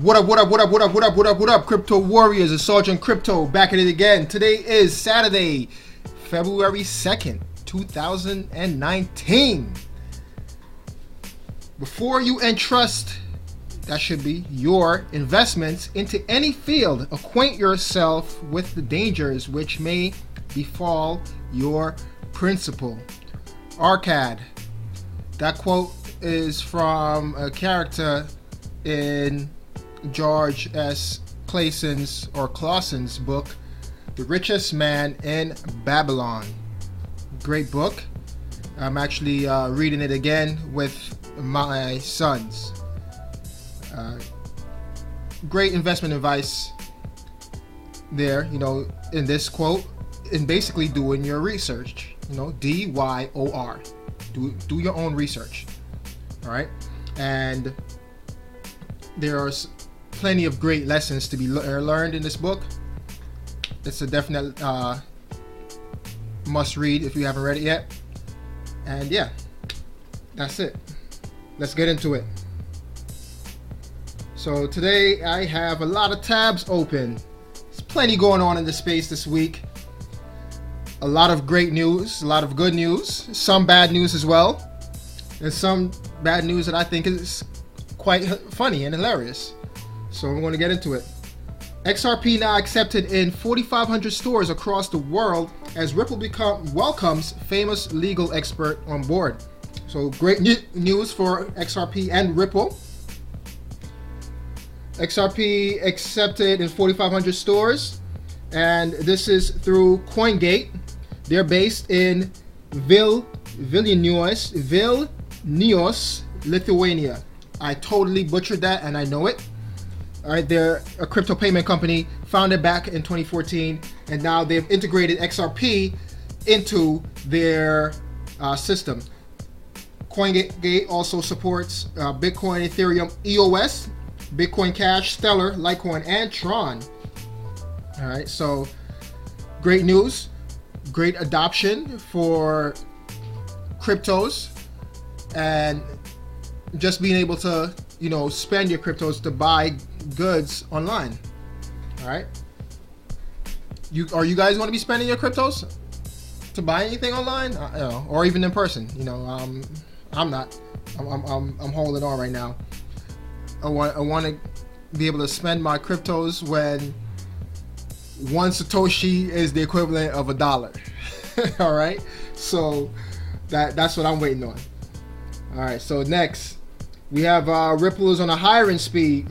What up, Crypto Warriors? It's Sergeant Crypto back at it again. Today is Saturday, February 2nd, 2019. Before you entrust, that should be your investments into any field, acquaint yourself with the dangers which may befall your principal. Arcad. That quote is from a character in George S. Claeson's book, The Richest Man in Babylon. Great book. I'm actually reading it again with my sons. Great investment advice there, in this quote, and basically doing your research, DYOR. Do your own research. All right. And there's plenty of great lessons to be learned in this book. It's a definite must read if you haven't read it yet. And yeah, that's it. Let's get into it. So today I have a lot of tabs open. There's plenty going on in the space this week. A lot of great news, a lot of good news, some bad news as well, and some bad news that I think is quite funny and hilarious. So I'm going to get into it. XRP now accepted in 4,500 stores across the world as Ripple welcomes famous legal expert on board. So great news for XRP and Ripple. XRP accepted in 4,500 stores, and this is through CoinGate. They're based in Vilnius, Lithuania. I totally butchered that, and I know it. All right, they're a crypto payment company founded back in 2014, and now they've integrated XRP into their system. CoinGate also supports Bitcoin, Ethereum, EOS, Bitcoin Cash, Stellar, Litecoin, and Tron. All right, so great news, great adoption for cryptos, and just being able to, spend your cryptos to buy goods online. All right. Are you guys going to be spending your cryptos to buy anything online, or even in person? I'm not. I'm holding on right now. I want to be able to spend my cryptos when one Satoshi is the equivalent of $1. All right. So that's what I'm waiting on. All right. So next, we have Ripple is on a hiring spree.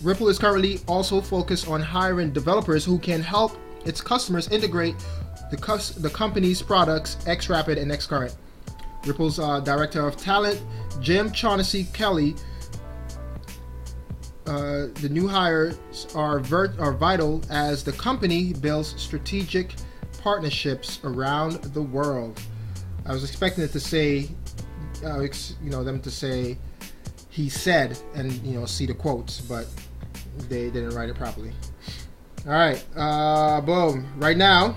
Ripple is currently also focused on hiring developers who can help its customers integrate the company's products XRapid and XCurrent. Ripple's director of talent, Jim Shaughnessy Kelly, the new hires are vital as the company builds strategic partnerships around the world. I was expecting it to say, them to say, he said, and see the quotes, but they didn't write it properly. All right, boom. Right now,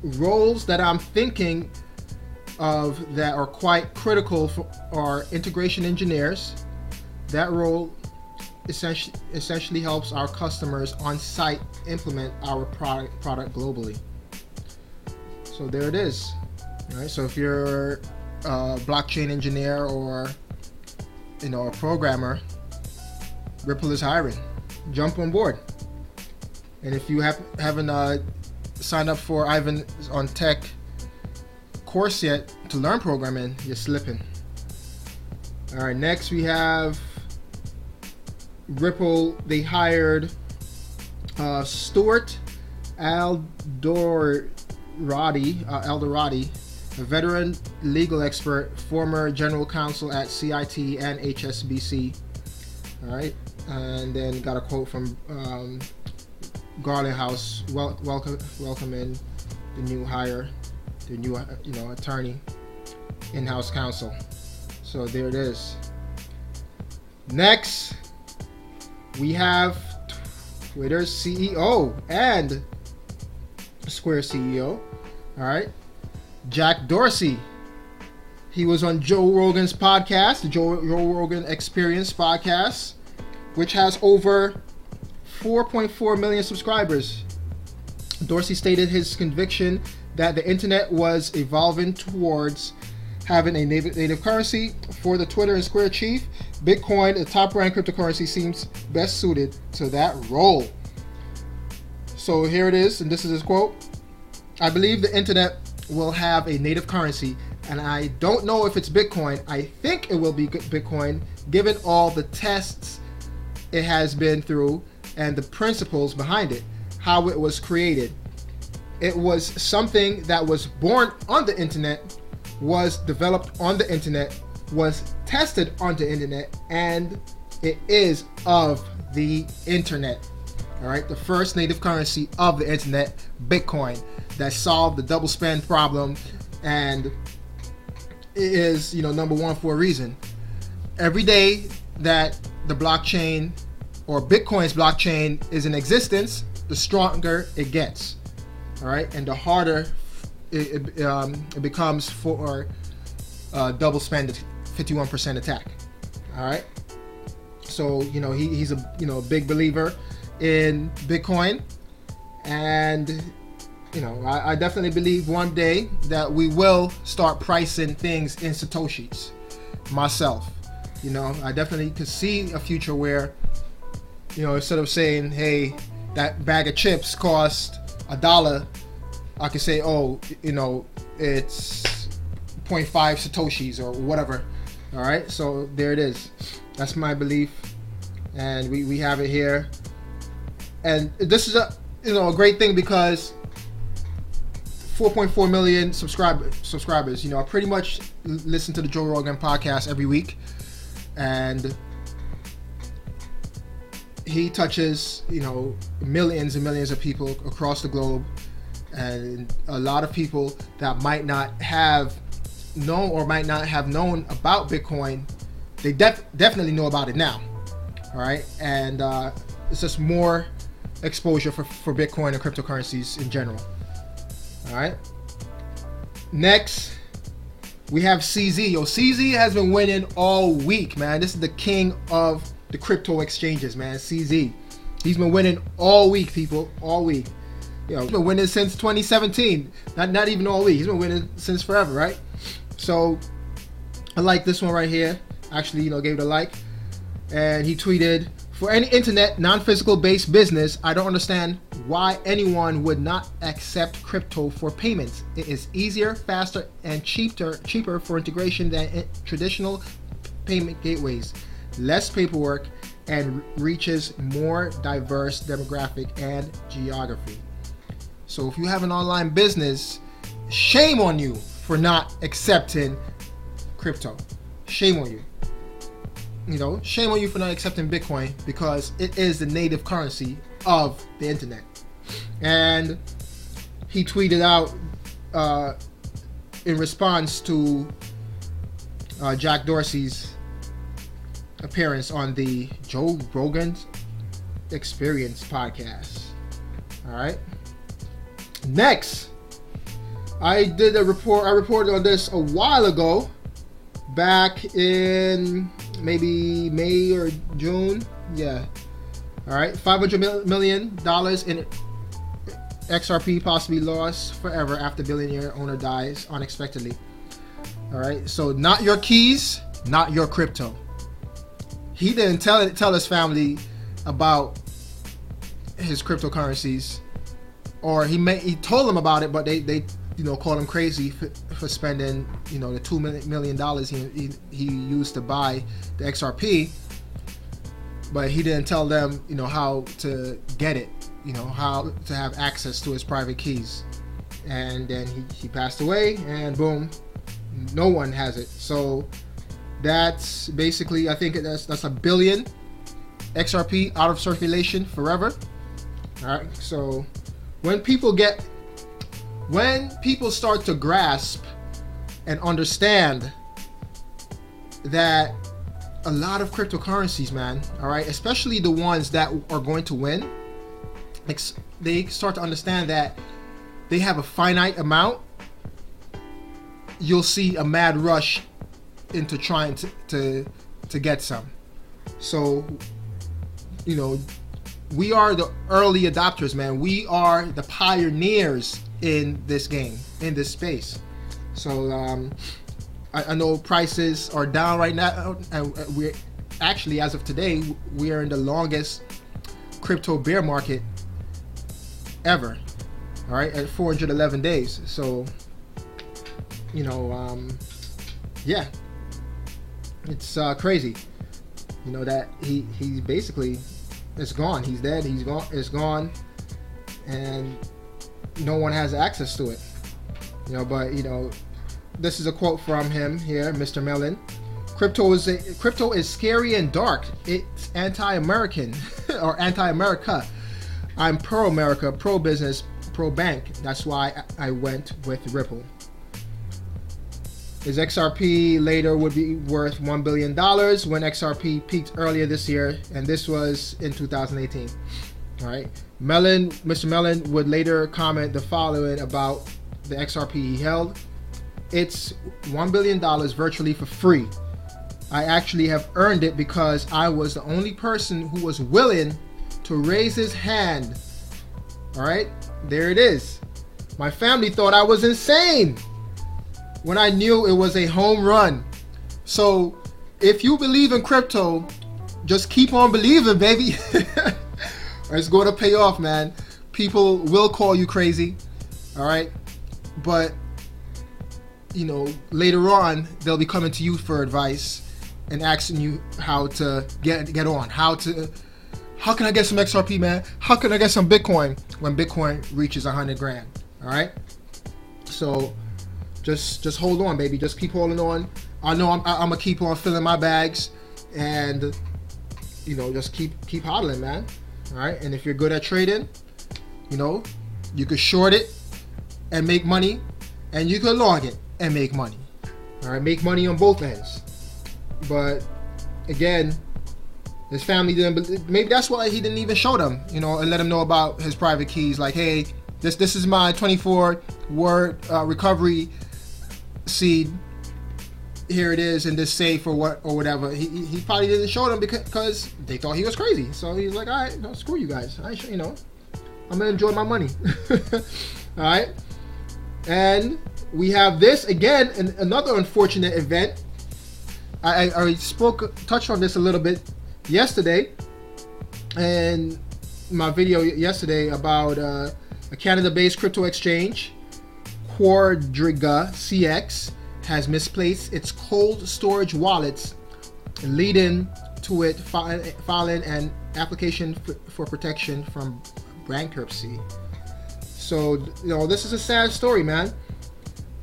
roles that I'm thinking of that are quite critical are integration engineers. That role essentially helps our customers on site implement our product globally. So there it is. All right, so if you're a blockchain engineer or a programmer, Ripple is hiring. Jump on board. And if you haven't signed up for Ivan on Tech course yet to learn programming, you're slipping. All right, next we have Ripple. They hired Stuart Aldorati, a veteran legal expert, former general counsel at CIT and HSBC. All right, and then got a quote from Garland House welcoming the new hire, the new attorney, in-house counsel. So there it is. Next, we have Twitter's CEO and Square CEO. All right, Jack Dorsey. He was on Joe Rogan's podcast, the Joe Rogan Experience podcast, which has over 4.4 million subscribers. Dorsey stated his conviction that the internet was evolving towards having a native currency. For the Twitter and Square chief, Bitcoin, a top-ranked cryptocurrency, seems best suited to that role. So here it is, and this is his quote. I believe the internet will have a native currency, and I don't know if it's Bitcoin. I think it will be Bitcoin, given all the tests it has been through and the principles behind it, how it was created. It was something that was born on the internet, was developed on the internet, was tested on the internet, and it is of the internet. All right, the first native currency of the internet, Bitcoin, that solved the double spend problem, and it is, number one for a reason. Every day that the blockchain or Bitcoin's blockchain is in existence, the stronger it gets. All right, and the harder it becomes for double spend, 51% attack. All right, so he's a big believer in Bitcoin, and I definitely believe one day that we will start pricing things in Satoshis. Myself, I definitely could see a future where instead of saying, hey, that bag of chips cost $1, I could say, oh, it's 0.5 Satoshis or whatever. All right, so there it is. That's my belief, and we have it here. And this is a great thing because 4.4 million subscribers. I pretty much listen to the Joe Rogan Podcast every week, and he touches millions and millions of people across the globe, and a lot of people that might not have known or might not have known about Bitcoin, they definitely know about it now. All right, and it's just more exposure for Bitcoin and cryptocurrencies in general. All right, next we have CZ. CZ has been winning all week, man. This is the king of the crypto exchanges, man. CZ, he's been winning all week, people, all week. He's been winning since 2017. Not even all week. He's been winning since forever, right? So I like this one right here. Actually, gave it a like, and he tweeted, "For any internet non-physical based business, I don't understand why anyone would not accept crypto for payments. It is easier, faster, and cheaper for integration than traditional payment gateways. Less paperwork and reaches more diverse demographic and geography." So if you have an online business, shame on you for not accepting crypto. Shame on you. Shame on you for not accepting Bitcoin, because it is the native currency of the internet. And he tweeted out in response to Jack Dorsey's appearance on the Joe Rogan Experience podcast. All right. Next, I reported on this a while ago, back in maybe May or June. Yeah. All right. $500 million in XRP possibly lost forever after billionaire owner dies unexpectedly. All right. So not your keys, not your crypto. He didn't tell his family about his cryptocurrencies, or he told them about it, but they called him crazy for spending the $2 million he used to buy the XRP, but he didn't tell them how to get it, how to have access to his private keys. And then he passed away, and boom, no one has it. So that's basically, I think that's $1 billion XRP out of circulation forever. All right, so when people start to grasp and understand that a lot of cryptocurrencies, man, all right, especially the ones that are going to win, they start to understand that they have a finite amount, you'll see a mad rush into trying to get some. So you know, we are the early adopters, man. We are the pioneers in this game, in this space. So I know prices are down right now, and we're actually, as of today, we are in the longest crypto bear market ever. All right, at 411 days. So, you know, yeah, it's crazy. You know that he basically, it's gone. He's dead. He's gone. It's gone, and no one has access to it. You know, but you know, this is a quote from him here, Mr. Mellon. Crypto is scary and dark. It's anti-American or anti-America. I'm pro-America, pro-business, pro-bank. That's why I went with Ripple. His XRP later would be worth $1 billion when XRP peaked earlier this year, and this was in 2018. All right. Mr. Mellon would later comment the following about the XRP he held. It's $1 billion virtually for free. I actually have earned it because I was the only person who was willing to raise his hand. All right, there it is. My family thought I was insane when I knew it was a home run. So if you believe in crypto, just keep on believing, baby. It's going to pay off, man. People will call you crazy, all right? But, you know, later on, they'll be coming to you for advice and asking you how to get on. How can I get some XRP, man? How can I get some Bitcoin when Bitcoin reaches 100 grand, all right? So just hold on, baby. Just keep holding on. I know I'm gonna keep on filling my bags, and you know, just keep hodling, man. All right. And if you're good at trading, you know, you could short it and make money, and you could long it and make money. All right, make money on both ends. But again, his family didn't. Maybe that's why he didn't even show them, you know, and let them know about his private keys. Like, hey, this is my 24-word recovery seed. Here it is in this safe or what or whatever. He probably didn't show them because they thought he was crazy. So he's like, all right, no, screw you guys. You know, I'm gonna enjoy my money. All right. And we have this again, another unfortunate event. I touched on this a little bit yesterday, and my video yesterday about a Canada-based crypto exchange, Quadriga CX, has misplaced its cold storage wallets, leading to it filing an application for protection from bankruptcy. So, you know, this is a sad story, man.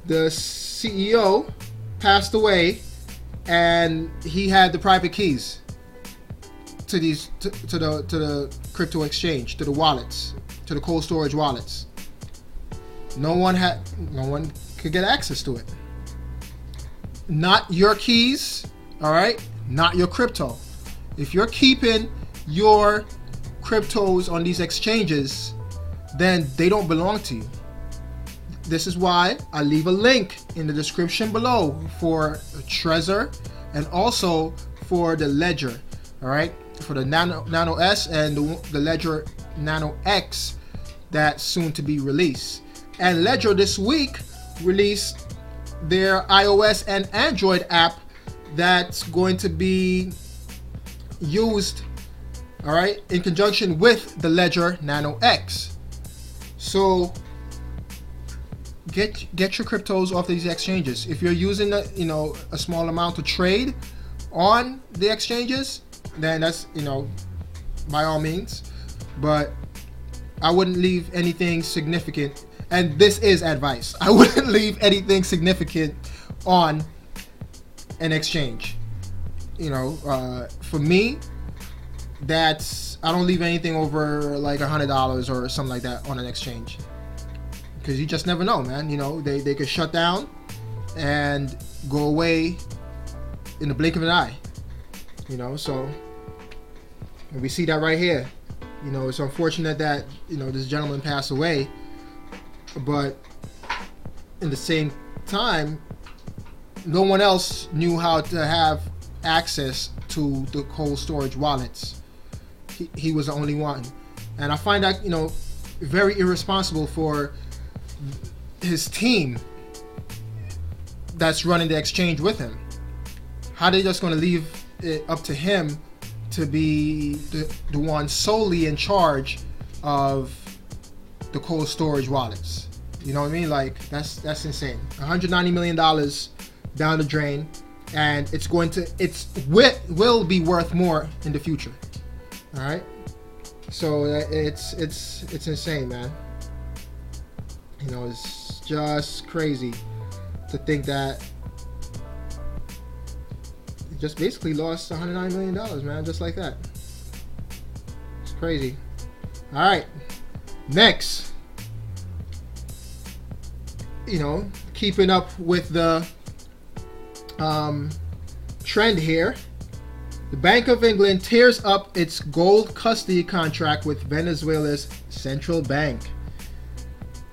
The CEO passed away, and he had the private keys to these to the crypto exchange, to the wallets, to the cold storage wallets. No one could get access to it. Not your keys, all right? Not your crypto. If you're keeping your cryptos on these exchanges, then they don't belong to you. This is why I leave a link in the description below for Trezor and also for the Ledger, all right? For the Nano S and the Ledger Nano X that's soon to be released. And Ledger this week released their iOS and Android app that's going to be used, all right, in conjunction with the Ledger Nano X. So get your cryptos off these exchanges. If you're using a small amount to trade on the exchanges, then that's, you know, by all means. But I wouldn't leave anything significant, and this is advice. I wouldn't leave anything significant on an exchange. You know, for me, I don't leave anything over like $100 or something like that on an exchange, because you just never know, man. You know, they could shut down and go away in the blink of an eye. You know, so and we see that right here. You know, it's unfortunate that, you know, this gentleman passed away, but in the same time, no one else knew how to have access to the cold storage wallets. he was the only one. And I find that, very irresponsible for his team that's running the exchange with him. How they just going to leave it up to him to be the one solely in charge of the cold storage wallets? You know what I mean? Like, that's insane. $190 million down the drain, and will be worth more in the future. All right, so it's insane, man. It's just crazy to think that he just basically lost $109 million, man, just like that. It's crazy. All right, next. Keeping up with the trend here, the Bank of England tears up its gold custody contract with Venezuela's central bank.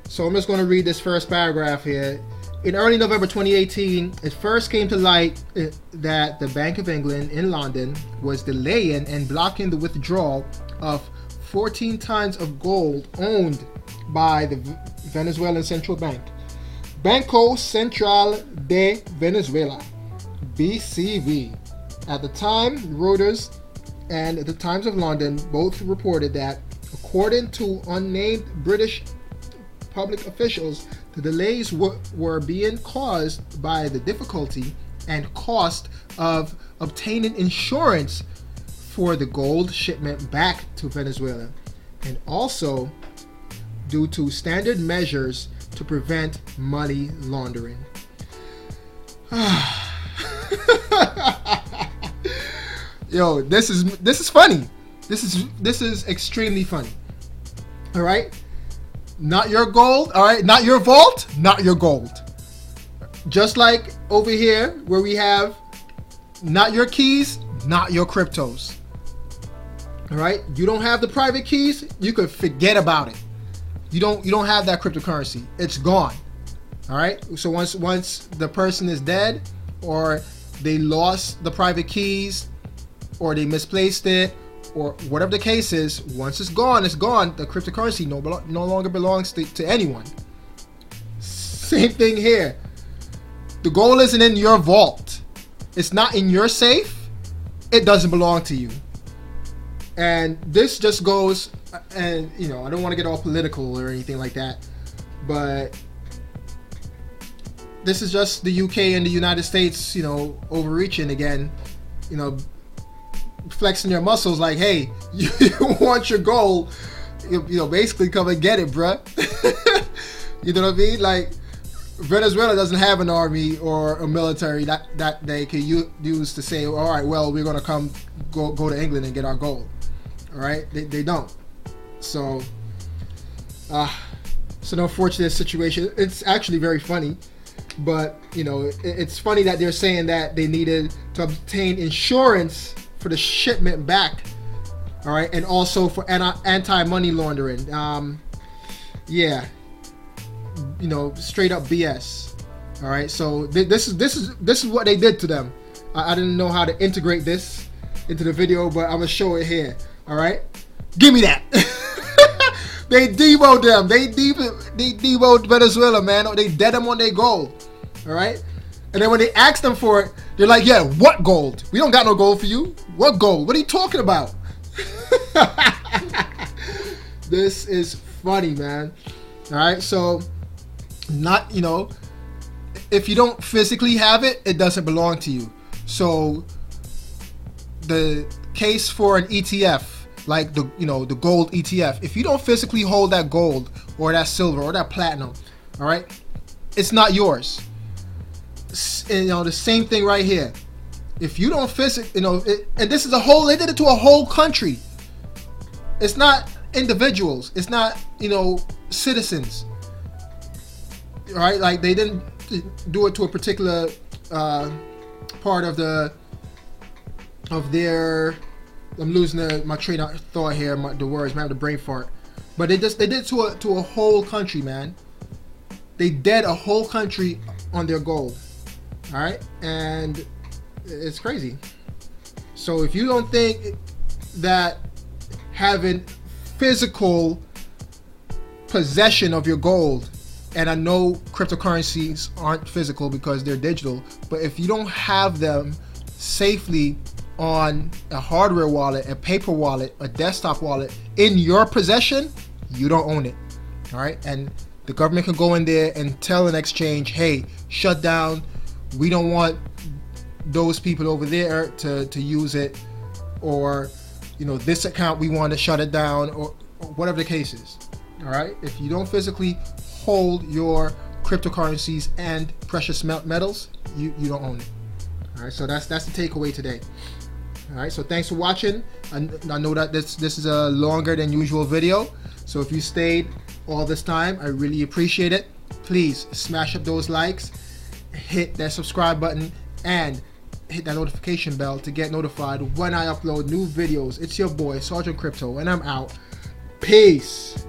So I'm just going to read this first paragraph here. In early November 2018, it first came to light that the Bank of England in London was delaying and blocking the withdrawal of 14 tons of gold owned by the Venezuelan central bank, Banco Central de Venezuela, BCV. At the time, Reuters and the Times of London both reported that, according to unnamed British public officials, the delays were being caused by the difficulty and cost of obtaining insurance for the gold shipment back to Venezuela, and also due to standard measures to prevent money laundering. Yo, this is funny. This is extremely funny. All right, not your gold. All right, not your vault, not your gold. Just like over here where we have not your keys, not your cryptos. All right, you don't have the private keys, you could forget about it. You don't have that cryptocurrency. It's gone. All right. So once the person is dead, or they lost the private keys, or they misplaced it, or whatever the case is, once it's gone, it's gone. The cryptocurrency no longer belongs to anyone. Same thing here. The gold isn't in your vault. It's not in your safe. It doesn't belong to you. And this just goes, and I don't want to get all political or anything like that, but this is just the UK and the United States, overreaching again, flexing their muscles like, hey, you want your gold, basically come and get it, bruh. You know what I mean? Like, Venezuela doesn't have an army or a military that they can use to say, all right, well, we're going to go to England and get our gold. All right, they don't. So it's an unfortunate situation. It's actually very funny, but it's funny that they're saying that they needed to obtain insurance for the shipment back. All right, and also for anti-money laundering. Yeah, straight up BS. All right, so this is what they did to them. I didn't know how to integrate this into the video, but I'm gonna show it here. All right, give me that. They demoed them. They demoed Venezuela, man. They dead them on their gold. All right, and then when they asked them for it, they're like, "Yeah, what gold? We don't got no gold for you. What gold? What are you talking about?" This is funny, man. All right, so if you don't physically have it, it doesn't belong to you. So the case for an ETF, like the gold ETF, if you don't physically hold that gold or that silver or that platinum, all right, it's not yours. The same thing right here. If you don't physically, and this is they did it to a whole country. It's not individuals. It's not, citizens. All right, like they didn't do it to a particular part of their. I'm losing my train of thought here. The words, man, the brain fart. But they did it to a whole country, man. They dead a whole country on their gold. All right, and it's crazy. So if you don't think that having physical possession of your gold, and I know cryptocurrencies aren't physical because they're digital, but if you don't have them safely on a hardware wallet, a paper wallet, a desktop wallet in your possession, you don't own it. All right, and the government can go in there and tell an exchange, hey, shut down, we don't want those people over there to use it, or this account, we want to shut it down, or whatever the case is. All right, if you don't physically hold your cryptocurrencies and precious metals, you don't own it. All right, so that's the takeaway today. All right, so thanks for watching. I know that this is a longer than usual video, so if you stayed all this time, I really appreciate it. Please smash up those likes, hit that subscribe button, and hit that notification bell to get notified when I upload new videos. It's your boy Sergeant Crypto, and I'm out. Peace.